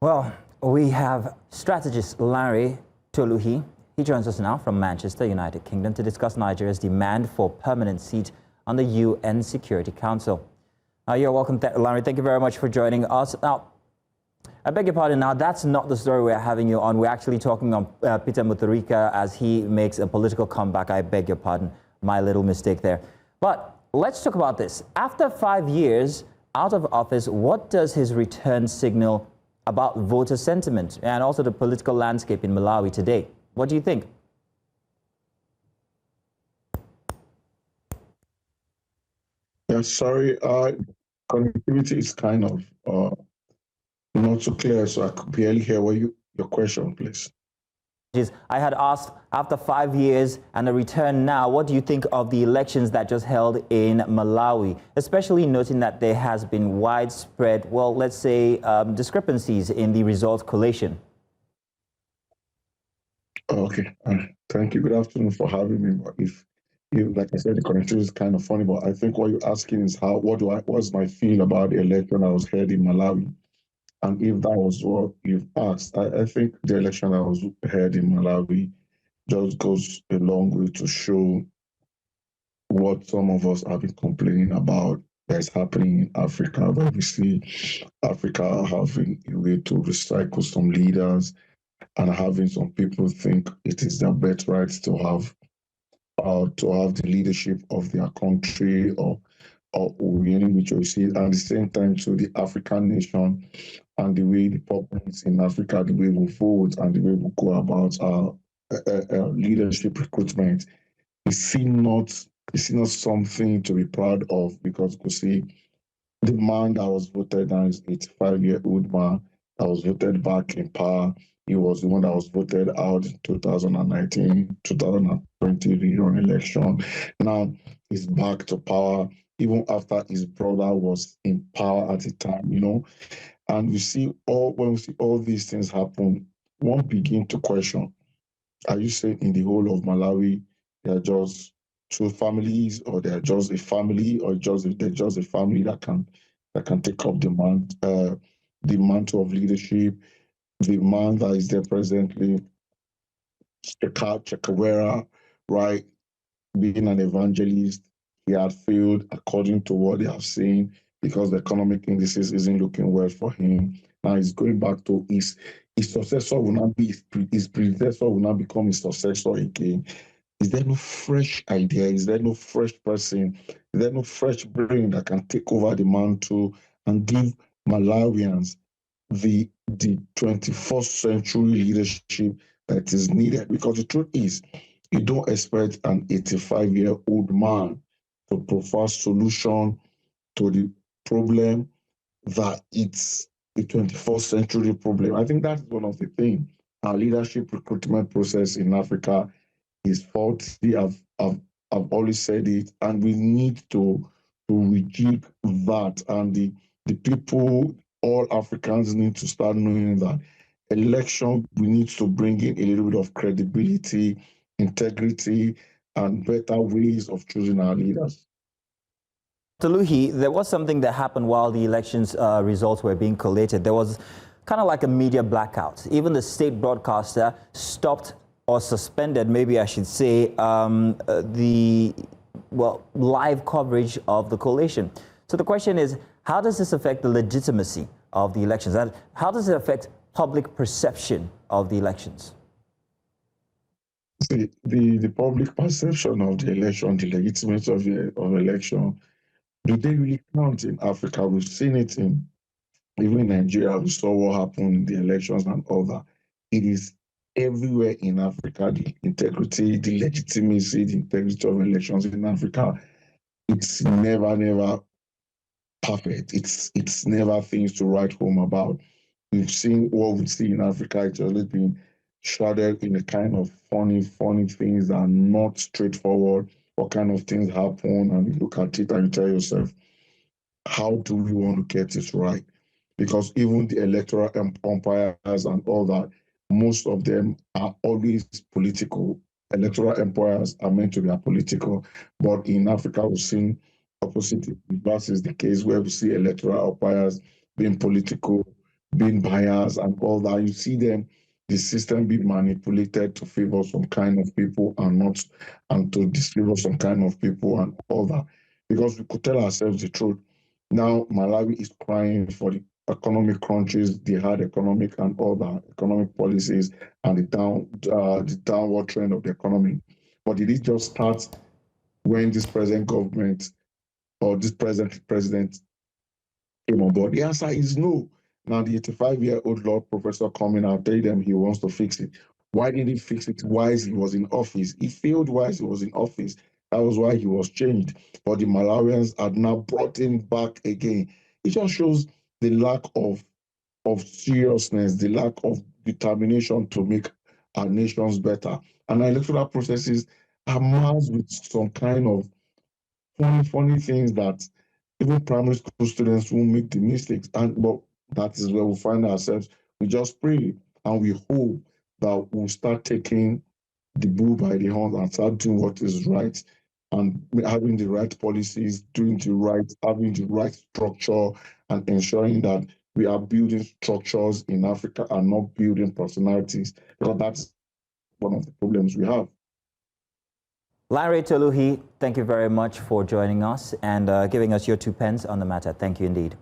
Well, we have strategist Lanre Toluh. He joins us now from Manchester, United Kingdom, to discuss Nigeria's demand for permanent seat on the UN Security Council. You're welcome, Lanre. Thank you very much for joining us. Now, I beg your pardon. Now, that's not the story we're having you on. We're actually talking on Peter Mutharika as he makes a political comeback. I beg your pardon. My little mistake there. But let's talk about this. After 5 years out of office, what does his return signal about voter sentiment and also the political landscape in Malawi today? What do you think? Yeah, sorry, connectivity is kind of not so clear, so I could barely hear your question, please. I had asked, after 5 years and a return now, what do you think of the elections that just held in Malawi, especially noting that there has been widespread, well, let's say, discrepancies in the results collation? Okay, thank you. Good afternoon for having me. But if like I said, the connectivity is kind of funny, but I think what you're asking is what's my feel about the election that was held in Malawi? And if that was what you've asked, I think the election that was held in Malawi just goes a long way to show what some of us have been complaining about that's happening in Africa, where we see Africa having a way to recycle some leaders and having some people think it is their birthright to have the leadership of their country or in which you see, at the same time to the African nation and the way the populace in Africa, the way we vote and the way we go about our leadership recruitment is not something to be proud of, because you see the man that was voted now is 85-year-old man that was voted back in power. He was the one that was voted out in 2019, 2020 rerun election. Now he's back to power, even after his brother was in power at the time, And when we see all these things happen, one begin to question: are you saying in the whole of Malawi there are just two families, or they're just a family, or they're just a family that can take up the mantle of leadership? The man that is there presently, Chakwera, right, being an evangelist, he had failed according to what they have seen, because the economic indices isn't looking well for him. Now he's going back to his successor will not be his predecessor will not become his successor again. Is there no fresh idea? Is there no fresh person? Is there no fresh brain that can take over the mantle and give Malawians the 21st century leadership that is needed? Because the truth is, you don't expect an 85-year-old man to provide solution to the problem that it's the 21st century problem. I think that's one of the things. Our leadership recruitment process in Africa is faulty. I've always said it, and we need to rejig that. And the people, all Africans, need to start knowing that election, we need to bring in a little bit of credibility, integrity, and better ways of choosing our leaders. Toluh, there was something that happened while the elections results were being collated. There was kind of like a media blackout. Even the state broadcaster stopped or suspended, maybe I should say, live coverage of the collation. So the question is, how does this affect the legitimacy of the elections? And how does it affect public perception of the elections? See, the public perception of the election, the legitimacy of election, do they really count in Africa? We've seen it even in Nigeria. We saw what happened in the elections and all that. It is everywhere in Africa. The integrity, the legitimacy, the integrity of elections in Africa, it's never perfect. It's never things to write home about. We've seen what we see in Africa. It's always been shrouded in a kind of funny things that are not straightforward. What kind of things happen, and you look at it and you tell yourself, how do we want to get it right? Because even the electoral umpires and all that, most of them are always political. Electoral umpires are meant to be apolitical, but in Africa we've seen opposite. That is the case, where we see electoral umpires being political, being biased and all that. You see them, the system being manipulated to favor some kind of people and not, and to disfavor some kind of people and all that. Because we could tell ourselves the truth. Now Malawi is crying for the economic crunches, the hard economic and all that economic policies and the downward trend of the economy. But did it just start when this present government or this present president came on board? The answer is no. Now the 85-year-old law professor coming out telling them he wants to fix it. Why did he fix it while he was in office? He failed while he was in office. That was why he was changed. But the Malawians had now brought him back again. It just shows the lack of seriousness, the lack of determination to make our nations better. And our electoral processes are marred with some kind of funny things that even primary school students won't make the mistakes. But that is where we find ourselves. We just pray and we hope that we'll start taking the bull by the horn and start doing what is right and having the right policies, having the right structure, and ensuring that we are building structures in Africa and not building personalities, because that's one of the problems we have. Lanre Toluh, thank you very much for joining us and giving us your 2 pence on the matter. Thank you indeed.